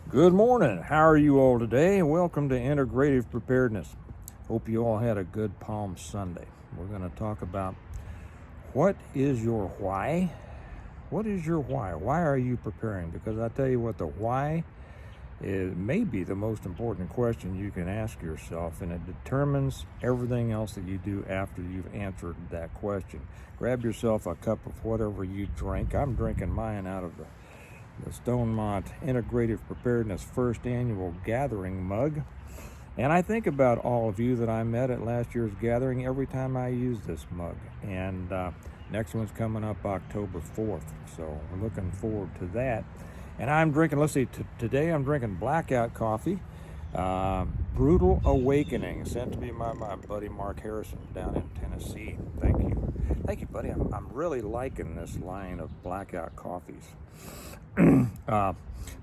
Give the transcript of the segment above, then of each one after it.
Good morning. How are you all today? Welcome to Integrative Preparedness. Hope you all had a good Palm Sunday. We're going to talk about what is your why? What is your why? Why are you preparing? Because I tell you what, the why is maybe the most important question you can ask yourself, and it determines everything else that you do after you've answered that question. Grab yourself a cup of whatever you drink. I'm drinking mine out of the Stonemont Integrative Preparedness First Annual Gathering mug. And I think about all of you that I met at last year's gathering every time I use this mug. And next one's coming up October 4th. So we're looking forward to that. And I'm drinking, today I'm drinking Blackout Coffee. Brutal Awakening, sent to me by my buddy Mark Harrison down in Tennessee. Thank you. Thank you, buddy. I'm really liking this line of Blackout Coffees.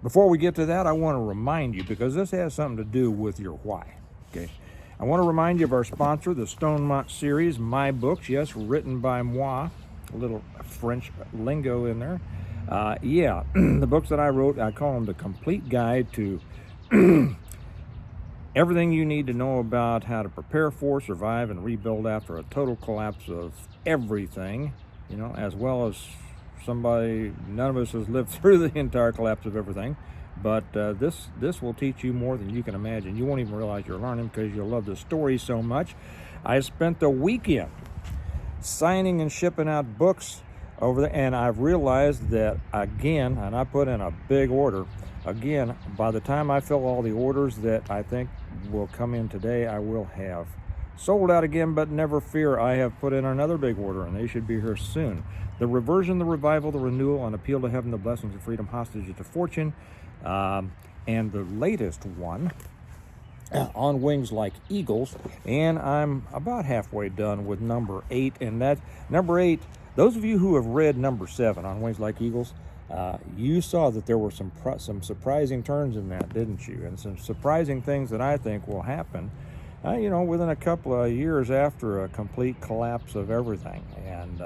Before we get to that, I want to remind you, because this has something to do with your why. Okay, I want to remind you of our sponsor, the Stonemont series, my books. Yes, written by moi. A little French lingo in there. The books that I wrote, I call them the complete guide to everything you need to know about how to prepare for, survive, and rebuild after a total collapse of everything. As well as none of us has lived through the entire collapse of everything, but this will teach you more than you can imagine. You won't even realize you're learning because you'll love the story so much. I spent the weekend signing and shipping out books over there, and I've realized that again, and I put in a big order. Again, by the time I fill all the orders that I think will come in today, I will have sold out again, but never fear, I have put in another big order, and they should be here soon. The Reversion, the Revival, the Renewal, an Appeal to Heaven, the Blessings of Freedom, Hostages to Fortune, and the latest one, On Wings Like Eagles, and I'm about halfway done with number 8, and that number 8, those of you who have read number 7, On Wings Like Eagles, you saw that there were some surprising turns in that, didn't you? And some surprising things that I think will happen within a couple of years after a complete collapse of everything. And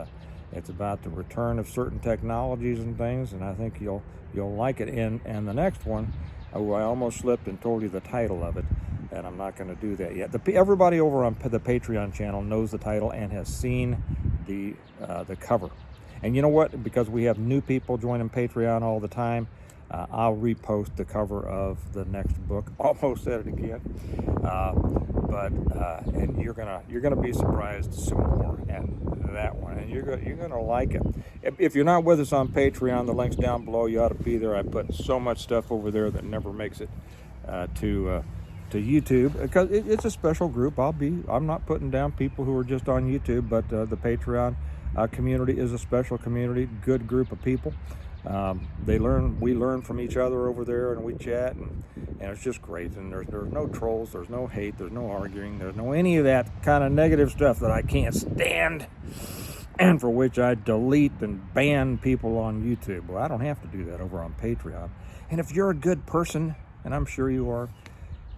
it's about the return of certain technologies and things, and I think you'll like it. And the next one, I almost slipped and told you the title of it, and I'm not going to do that yet. Everybody over on the Patreon channel knows the title and has seen the cover. And you know what? Because we have new people joining Patreon all the time, I'll repost the cover of the next book. Almost said it again, and you're gonna be surprised some more at that one, and you're gonna like it. If you're not with us on Patreon, the link's down below. You ought to be there. I put so much stuff over there that never makes it to YouTube, because it's a special group. I'm not putting down people who are just on YouTube, but the Patreon community is a special community, good group of people. We learn from each other over there, and we chat, and it's just great. And there's no trolls, there's no hate, there's no arguing, there's no any of that kind of negative stuff that I can't stand, and for which I delete and ban people on YouTube. Well, I don't have to do that over on Patreon. And if you're a good person, and I'm sure you are,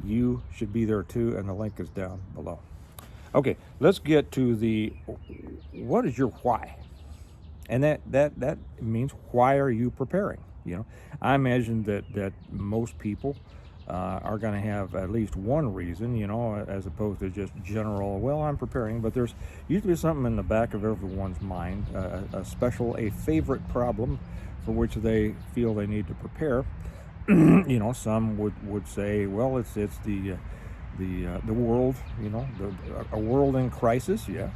you should be there too, and the link is down below. Okay, let's get to what is your why? And that means, why are you preparing? I imagine that most people are going to have at least one reason, as opposed to just general, well, I'm preparing. But there's usually something in the back of everyone's mind, a favorite problem for which they feel they need to prepare. Some would say, well, it's the world, a world in crisis. Yeah.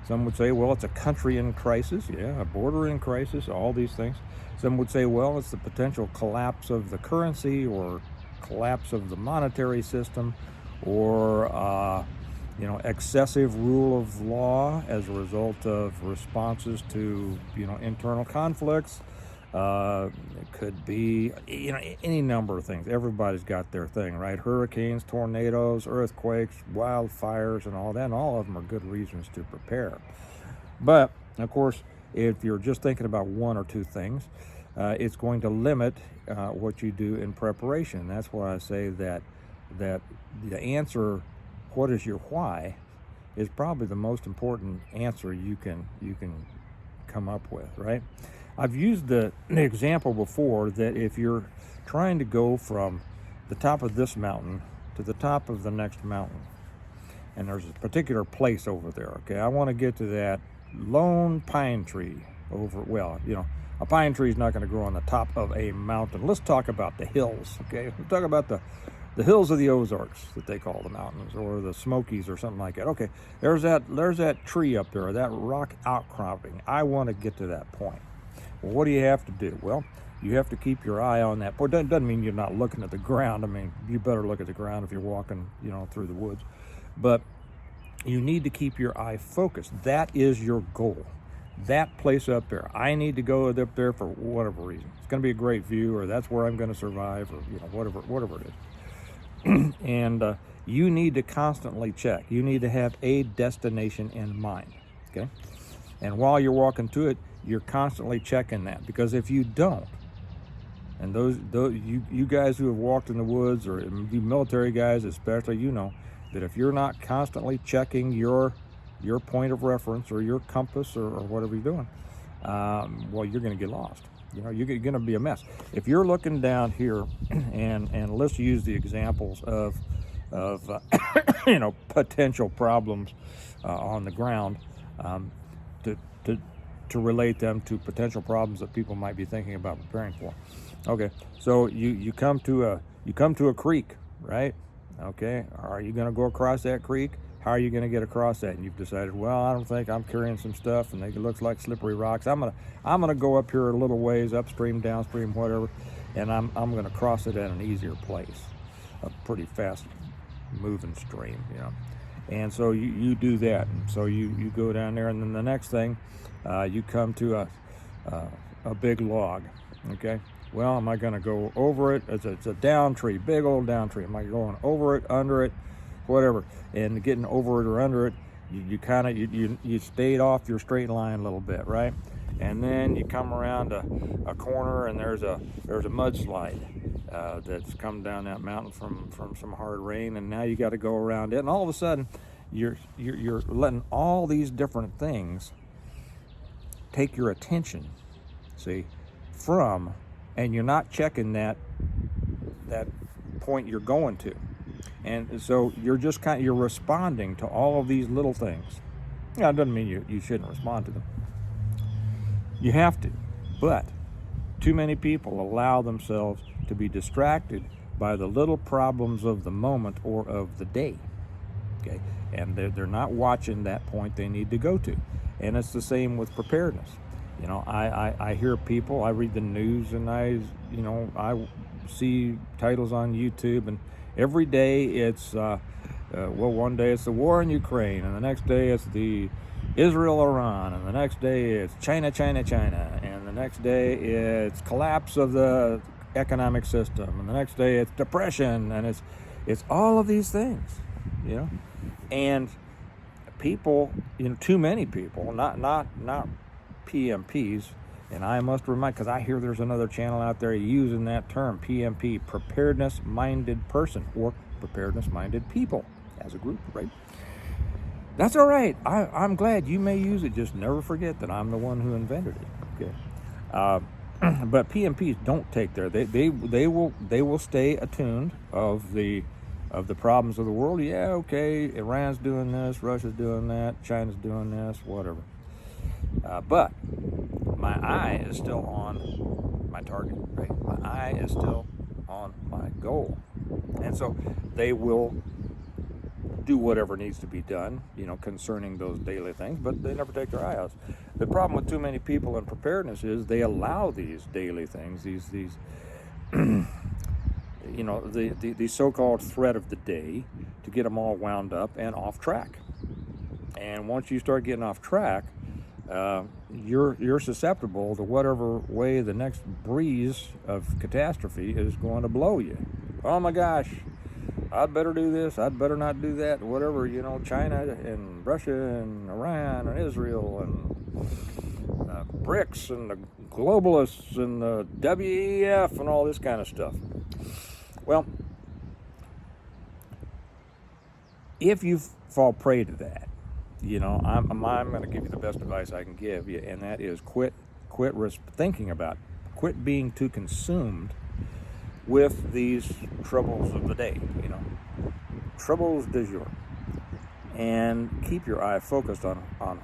Some would say, well, it's a country in crisis, a border in crisis, all these things. Some would say, well, it's the potential collapse of the currency, or collapse of the monetary system, or excessive rule of law as a result of responses to internal conflicts. It could be any number of things. Everybody's got their thing, right? Hurricanes, tornadoes, earthquakes, wildfires, and all that, and all of them are good reasons to prepare. But of course, if you're just thinking about one or two things, it's going to limit what you do in preparation. That's why I say that the answer, what is your why, is probably the most important answer you can come up with, right? I've used the example before that if you're trying to go from the top of this mountain to the top of the next mountain, and there's a particular place over there, okay, I want to get to that lone pine tree over, well, a pine tree is not going to grow on the top of a mountain. Let's talk about the hills, okay? Let's talk about the hills of the Ozarks that they call the mountains, or the Smokies or something like that. Okay, there's that tree up there, that rock outcropping. I want to get to that point. Well, what do you have to do? Well, you have to keep your eye on that point. Doesn't mean you're not looking at the ground. I mean, you better look at the ground if you're walking, through the woods. But you need to keep your eye focused. That is your goal. That place up there. I need to go up there for whatever reason. It's going to be a great view, or that's where I'm going to survive, or whatever it is. And you need to constantly check. You need to have a destination in mind. Okay. And while you're walking to it, you're constantly checking that, because if you don't, and those you guys who have walked in the woods, or you military guys especially, that if you're not constantly checking your point of reference, or your compass, or whatever you're doing, well, you're going to get lost. You're going to be a mess. If you're looking down here, and let's use the examples of potential problems on the ground, to relate them to potential problems that people might be thinking about preparing for. Okay, so you come to a creek, right? Okay, are you going to go across that creek? How are you going to get across that? And you've decided, well, I don't think, I'm carrying some stuff, and it looks like slippery rocks. I'm gonna go up here a little ways, upstream, downstream, whatever, and I'm going to cross it at an easier place, a pretty fast moving stream, And so you do that, and so you go down there, and then the next thing, you come to a big log. Okay, well, am I going to go over it? It's a down tree, big old down tree. Am I going over it, under it, whatever? And getting over it or under it, you stayed off your straight line a little bit, right? And then you come around a corner, and there's a mudslide that's come down that mountain from some hard rain, and now you got to go around it, and all of a sudden you're letting all these different things take your attention, see, and you're not checking that point you're going to, and so you're just you're responding to all of these little things. Now, it doesn't mean you shouldn't respond to them. You have to, but too many people allow themselves to be distracted by the little problems of the moment or of the day. Okay, and they're not watching that point they need to go to. And it's the same with preparedness. I hear people, I read the news, and I see titles on YouTube, and every day it's one day it's the war in Ukraine, and the next day it's the Israel-Iran, and the next day it's China, and the next day it's collapse of the economic system, and the next day it's depression, and it's all of these things, and people, too many people, not PMPs, and I must remind, because I hear there's another channel out there using that term, PMP, preparedness-minded person, or preparedness-minded people, as a group, right? That's all right. I'm glad you may use it. Just never forget that I'm the one who invented it. Okay, but PMPs don't take there. They will stay attuned of the problems of the world. Yeah, okay, Iran's doing this, Russia's doing that, China's doing this, whatever. But my eye is still on my target, right? My eye is still on my goal. And so they will do whatever needs to be done, concerning those daily things, but they never take their eye out. The problem with too many people in preparedness is they allow these daily things, these the so-called threat of the day, to get them all wound up and off track. And once you start getting off track, you're susceptible to whatever way the next breeze of catastrophe is going to blow you. Oh my gosh, I'd better do this, I'd better not do that, whatever, China and Russia and Iran and Israel and BRICS and the globalists and the WEF and all this kind of stuff. Well, if you fall prey to that, I'm going to give you the best advice I can give you, and that is quit thinking about, quit being too consumed with these troubles of the day, troubles du jour, and keep your eye focused on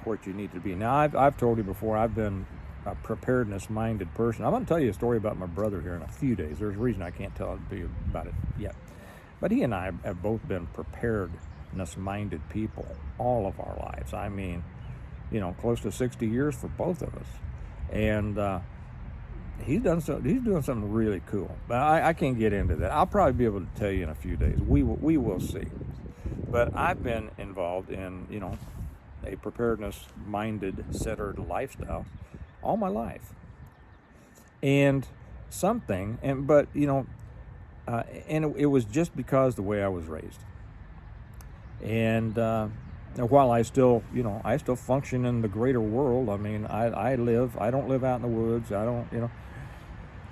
what you need to be. Now, I've told you before, I've been a preparedness-minded person. I'm going to tell you a story about my brother here in a few days. There's a reason I can't tell you about it yet. But he and I have both been preparedness-minded people all of our lives. I mean, close to 60 years for both of us. And he's doing something really cool. But I can't get into that. I'll probably be able to tell you in a few days. We will see. But I've been involved in, a preparedness-minded, centered lifestyle all my life. And it was just because the way I was raised. And while I still function in the greater world. I mean, I don't live out in the woods. I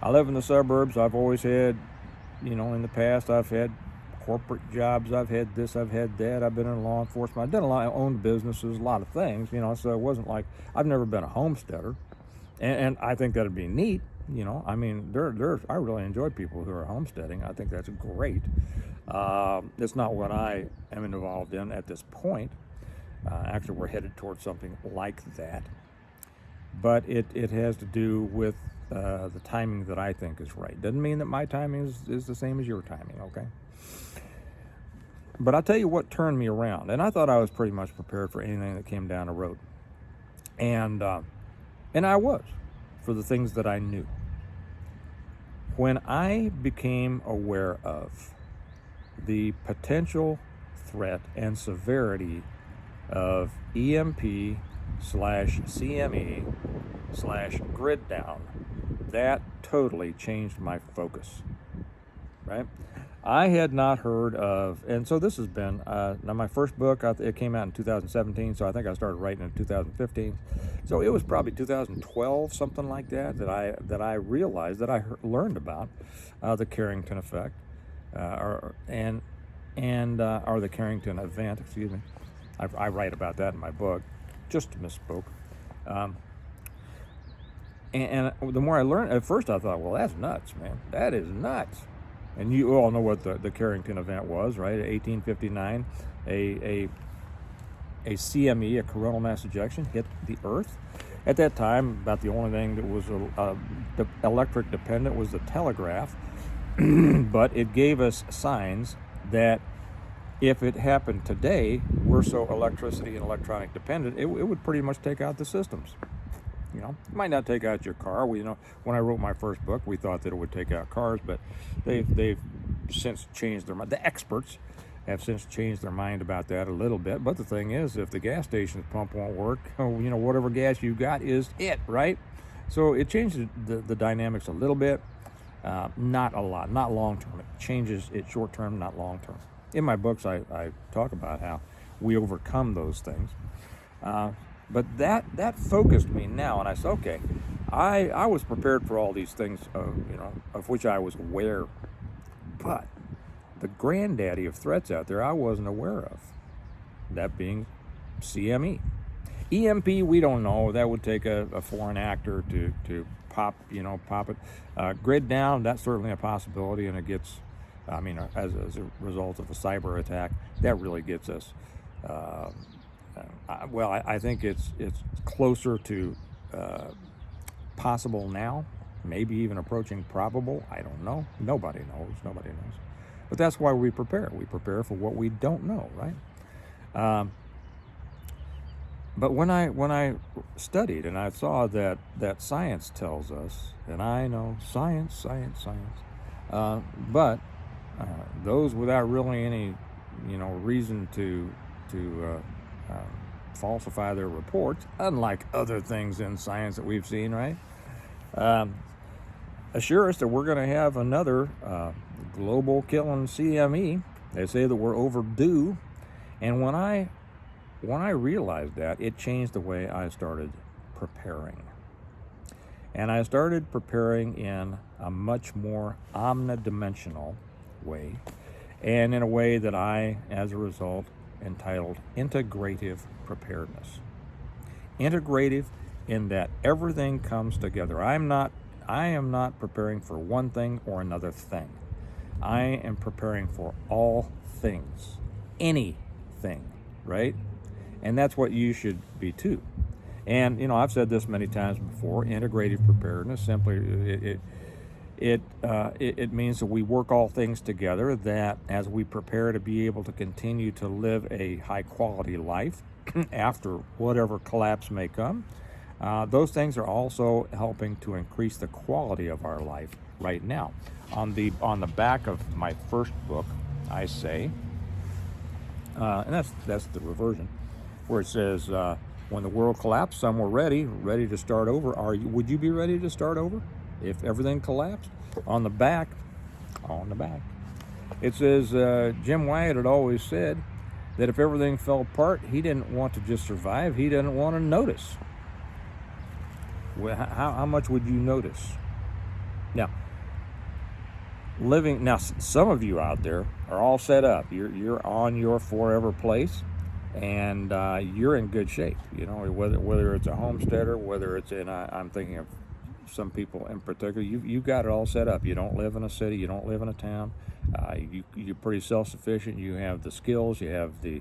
live in the suburbs. I've always had, in the past, I've had corporate jobs. I've had this, I've had that. I've been in law enforcement. I've done a lot. I owned businesses, a lot of things, so it wasn't like I've never been a homesteader. And I think that'd be neat, I mean, I really enjoy people who are homesteading. I think that's great. It's not what I am involved in at this point. Actually, we're headed towards something like that. But it has to do with the timing that I think is right. Doesn't mean that my timing is the same as your timing, okay? But I'll tell you what turned me around. And I thought I was pretty much prepared for anything that came down the road. And I was, for the things that I knew. When I became aware of the potential threat and severity of EMP/CME/grid down, that totally changed my focus, right? I had not heard of, and so this has been, now my first book, it came out in 2017, so I think I started writing in 2015. So it was probably 2012, something like that I realized, that I learned about the Carrington effect, or the Carrington event, excuse me. I write about that in my book, just misspoke. And the more I learned, at first I thought, well, that's nuts, man. That is nuts. And you all know what the Carrington event was, right? 1859, a CME, a coronal mass ejection, hit the Earth. At that time, about the only thing that was electric dependent was the telegraph, but it gave us signs that if it happened today, we're so electricity and electronic dependent, it would pretty much take out the systems. It might not take out your car. When I wrote my first book, we thought that it would take out cars, but they've since changed their mind. The experts have since changed their mind about that a little bit. But the thing is, if the gas station's pump won't work, whatever gas you got is it, right? So it changes the dynamics a little bit, not a lot, not long term. It changes it short term, not long term. In my books, I talk about how we overcome those things. But that focused me now, and I said, okay, I was prepared for all these things, of which I was aware. But the granddaddy of threats out there I wasn't aware of, that being CME. EMP, we don't know. That would take a foreign actor to pop it. Grid down, that's certainly a possibility, and it gets, as a result of a cyber attack, that really gets us. I think it's closer to possible now, maybe even approaching probable. I don't know. Nobody knows. But that's why we prepare. We prepare for what we don't know, right? But when I studied and I saw that science tells us, and I know science, but those without really any reason to falsify their reports, unlike other things in science that we've seen, right? Assure us that we're going to have another global killing CME. They say that we're overdue. And when I realized that, it changed the way I started preparing. And I started preparing in a much more omnidimensional way, and in a way that I, as a result, entitled Integrative Preparedness. Integrative in that everything comes together. I am not preparing for one thing or another thing. I am preparing for all things, anything, right? And that's what you should be too. And I've said this many times before. Integrated preparedness simply it means that we work all things together. That as we prepare to be able to continue to live a high quality life after whatever collapse may come, those things are also helping to increase the quality of our life right now. On the back of my first book, I say, and that's the reversion, where it says, when the world collapsed, some were ready to start over. Would you be ready to start over if everything collapsed? On the back, it says, Jim Wyatt had always said that if everything fell apart, he didn't want to just survive. He didn't want to notice. Well, how much would you notice? Now, some of you out there are all set up. You're on your forever place, and you're in good shape. Whether it's a homesteader, whether it's I'm thinking of some people in particular. You've got it all set up. You don't live in a city. You don't live in a town. You're pretty self-sufficient. You have the skills. You have the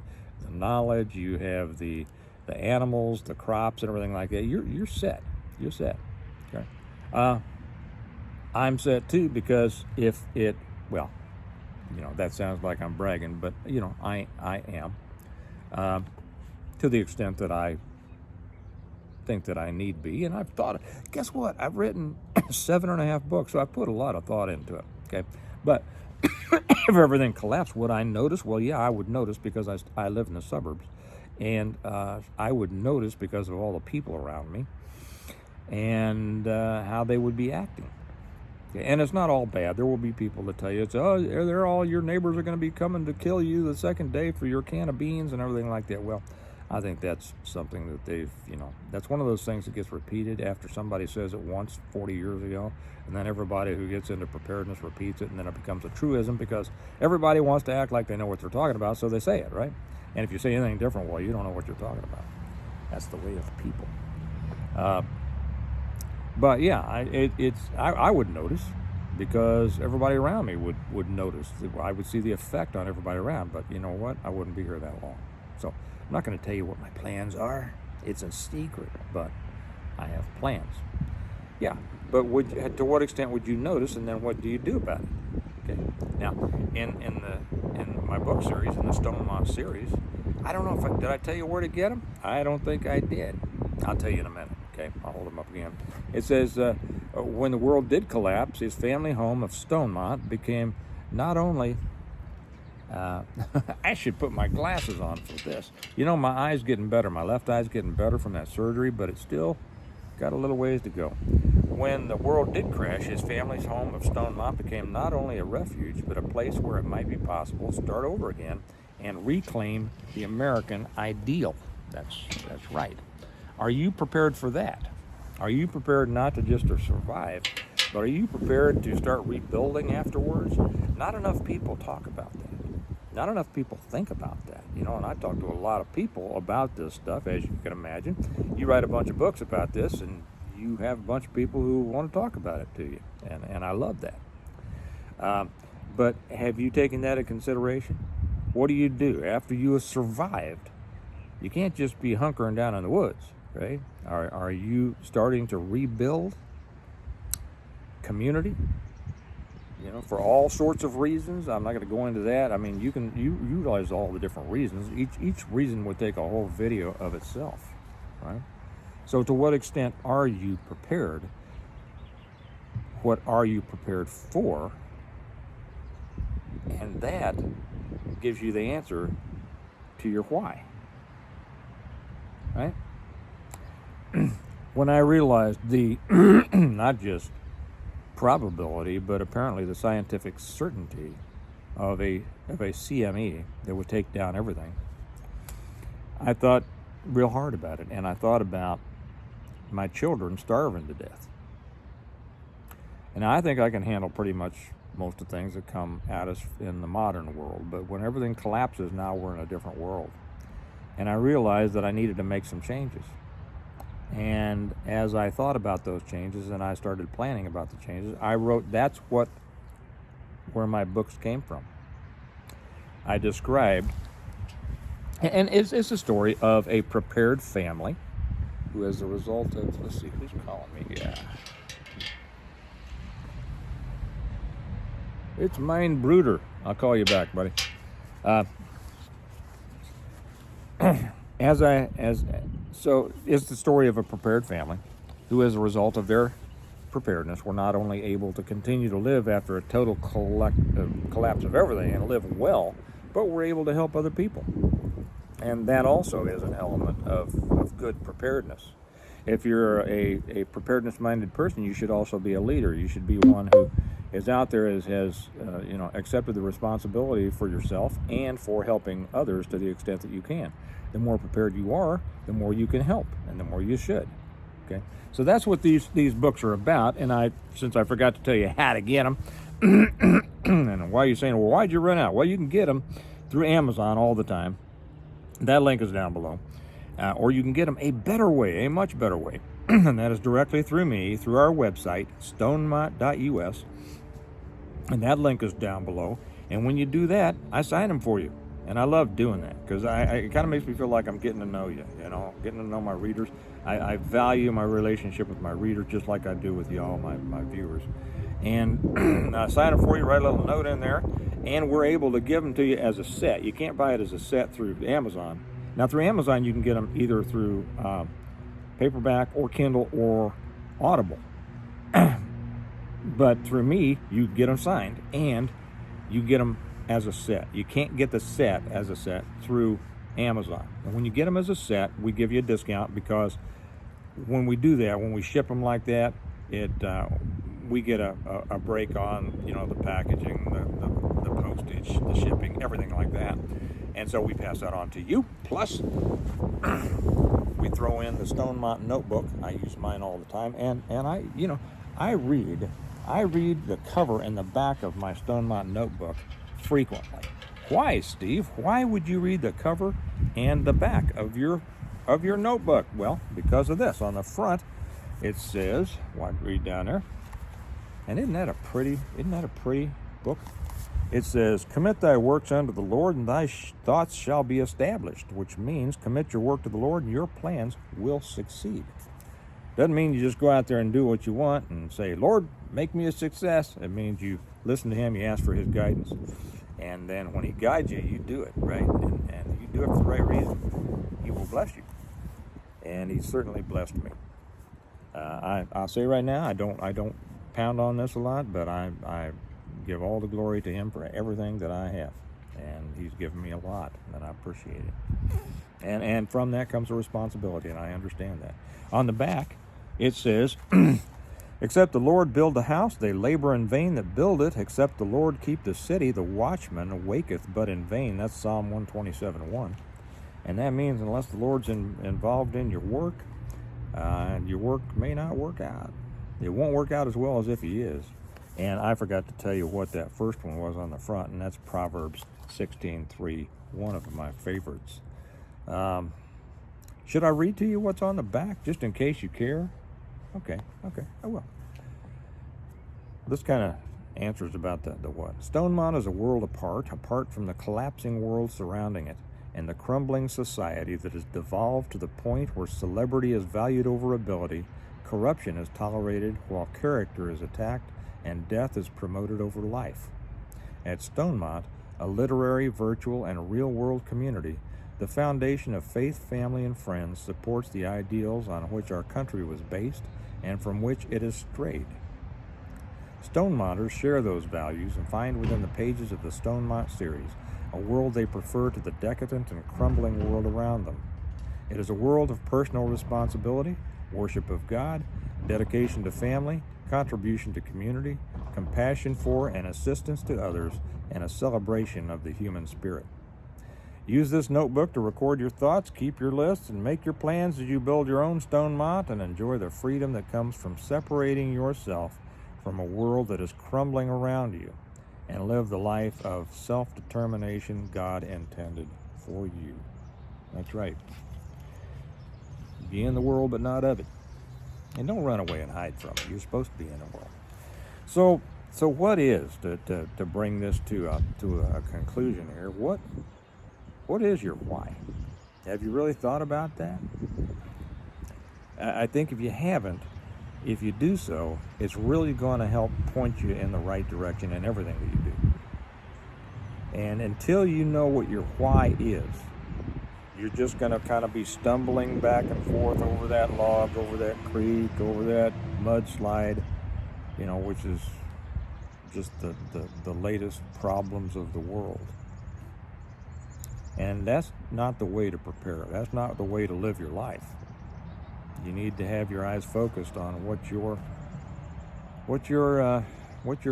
knowledge. You have the animals, the crops, and everything like that. You're set. You're set. Okay. I'm set too, because that sounds like I'm bragging, but I am, to the extent that I think that I need be. And I've thought, guess what? I've written 7.5 books, so I put a lot of thought into it. Okay. But if everything collapsed, would I notice? Well, yeah, I would notice, because I live in the suburbs, and I would notice because of all the people around me and how they would be acting. Okay. And it's not all bad. There will be people that tell you, they're all your neighbors are going to be coming to kill you the second day for your can of beans and everything like that. Well, I think that's something that that's one of those things that gets repeated after somebody says it once 40 years ago, and then everybody who gets into preparedness repeats it, and then it becomes a truism because everybody wants to act like they know what they're talking about, so they say it, right? And if you say anything different, well, you don't know what you're talking about. That's the way of people. But yeah, I would notice, because everybody around me would notice. I would see the effect on everybody around, but you know what? I wouldn't be here that long. So I'm not going to tell you what my plans are. It's a secret, but I have plans. Yeah, but to what extent would you notice, and then what do you do about it? Okay. Now, in my book series, in the Stonemont series, I don't know did I tell you where to get them? I don't think I did. I'll tell you in a minute. Okay, I'll hold them up again. It says, when the world did collapse, his family home of Stonemont became not only I should put my glasses on for this. My eye's getting better. My left eye's getting better from that surgery, but it's still got a little ways to go. When the world did crash, his family's home of Stonemont became not only a refuge, but a place where it might be possible to start over again and reclaim the American ideal. That's right. Are you prepared for that? Are you prepared not to just to survive, but are you prepared to start rebuilding afterwards? Not enough people talk about that. Not enough people think about that. And I talk to a lot of people about this stuff, as you can imagine. You write a bunch of books about this, and you have a bunch of people who want to talk about it to you, and I love that. But have you taken that into consideration? What do you do after you have survived? You can't just be hunkering down in the woods, right? Are you starting to rebuild community? For all sorts of reasons. I'm not going to go into that. I mean, you realize all the different reasons. Each reason would take a whole video of itself, right? So to what extent are you prepared? What are you prepared for? And that gives you the answer to your why, right? When I realized the not just probability, but apparently the scientific certainty of a CME that would take down everything, I thought real hard about it, and I thought about my children starving to death. And I think I can handle pretty much most of the things that come at us in the modern world, but when everything collapses, now we're in a different world. And I realized that I needed to make some changes. And as I thought about those changes and I started planning about the changes, I wrote, that's where my books came from. I described, and it's a story of a prepared family who, as a result of, let's see, who's calling me? Yeah. It's Mind Brooder. I'll call you back, buddy. So it's the story of a prepared family who, as a result of their preparedness, were not only able to continue to live after a total collapse of everything and live well, but were able to help other people. And that also is an element of good preparedness. If you're a preparedness-minded person, you should also be a leader. You should be one who is out there, has accepted the responsibility for yourself and for helping others to the extent that you can. The more prepared you are, the more you can help, and the more you should. Okay, so that's what these books are about. And since I forgot to tell you how to get them, and why are you saying, well, why'd you run out? Well, you can get them through Amazon all the time. That link is down below. Or you can get them a better way, a much better way, and that is directly through me, through our website, stonemont.us, and that link is down below. And when you do that, I sign them for you, and I love doing that because it kind of makes me feel like I'm getting to know you, getting to know my readers. I value my relationship with my readers just like I do with y'all, my viewers. And I sign them for you, write a little note in there, and we're able to give them to you as a set. You can't buy it as a set through Amazon. Now, through Amazon, you can get them either through paperback or Kindle or Audible. But through me, you get them signed and you get them as a set. You can't get the set as a set through Amazon. And when you get them as a set, we give you a discount because when we do that, when we ship them like that, we get a break on the packaging, the postage, the shipping, everything like that. And so we pass that on to you. Plus, we throw in the Stone Mountain notebook. I use mine all the time, and I read the cover and the back of my Stone Mountain notebook frequently. Why, Steve? Why would you read the cover and the back of your notebook? Well, because of this. On the front, it says, read down there. And isn't that a pretty book? It says, commit thy works unto the Lord, and thy thoughts shall be established, which means commit your work to the Lord, and your plans will succeed. Doesn't mean you just go out there and do what you want and say, Lord, make me a success. It means you listen to him, you ask for his guidance. And then when he guides you, you do it, right? And you do it for the right reason. He will bless you. And he certainly blessed me. I'll say right now, I don't pound on this a lot, but I give all the glory to him for everything that I have, and he's given me a lot, and I appreciate it. And from that comes a responsibility, and I understand that. On the back, it says, except the Lord build the house, they labor in vain that build it. Except the Lord keep the city, the watchman waketh but in vain. That's Psalm 127:1. And that means unless the Lord's involved in your work may not work out. It won't work out as well as if he is. And I forgot to tell you what that first one was on the front, and that's Proverbs 16:3, one of my favorites. Should I read to you what's on the back, just in case you care? Okay, I will. This kind of answers about the what. Stonemont is a world apart from the collapsing world surrounding it, and the crumbling society that has devolved to the point where celebrity is valued over ability, corruption is tolerated while character is attacked, and death is promoted over life. At Stonemont, a literary, virtual, and real-world community, the foundation of faith, family, and friends supports the ideals on which our country was based and from which it has strayed. Stonemonters share those values and find within the pages of the Stonemont series a world they prefer to the decadent and crumbling world around them. It is a world of personal responsibility, worship of God, dedication to family, contribution to community, compassion for and assistance to others, and a celebration of the human spirit. Use this notebook to record your thoughts, keep your lists, and make your plans as you build your own Stonemont and enjoy the freedom that comes from separating yourself from a world that is crumbling around you, and live the life of self-determination God intended for you. That's right. Be in the world, but not of it. And don't run away and hide from it. You're supposed to be in the world. So what is, to bring this to a conclusion here, what is your why? Have you really thought about that? I think if you haven't, if you do so, it's really going to help point you in the right direction in everything that you do. And until you know what your why is, you're just going to kind of be stumbling back and forth over that log, over that creek, over that mudslide, which is just the latest problems of the world. And that's not the way to prepare. That's not the way to live your life. You need to have your eyes focused on what your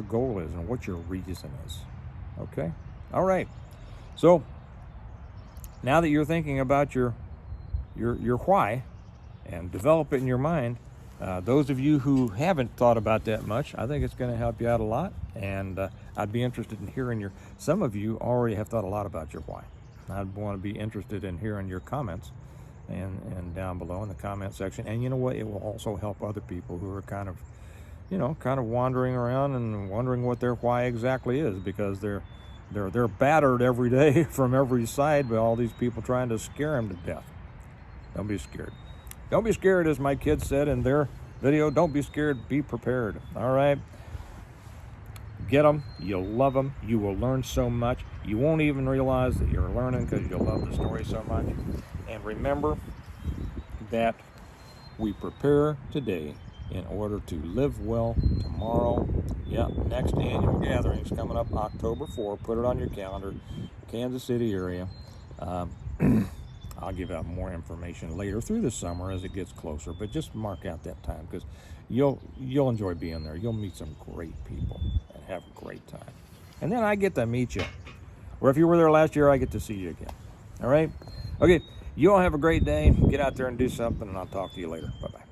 goal is and what your reason is. Okay? All right. So now that you're thinking about your why and develop it in your mind, those of you who haven't thought about that much, I think it's going to help you out a lot. And I'd be interested in hearing some of you already have thought a lot about your why. I'd want to be interested in hearing your comments and down below in the comment section. And you know what? It will also help other people who are kind of wandering around and wondering what their why exactly is, because they're battered every day from every side by all these people trying to scare them to death. Don't be scared. Don't be scared, as my kids said in their video. Don't be scared. Be prepared. All right. Get them. You'll love them. You will learn so much. You won't even realize that you're learning because you'll love the story so much. And remember that we prepare today in order to live well tomorrow. Next annual gathering is coming up October 4. Put it on your calendar. Kansas City area. I'll give out more information later through the summer as it gets closer, but just mark out that time, because you'll enjoy being there. You'll meet some great people and have a great time. And then I get to meet you. Or if you were there last year, I get to see you again. All right? Okay, you all have a great day. Get out there and do something, and I'll talk to you later. Bye-bye.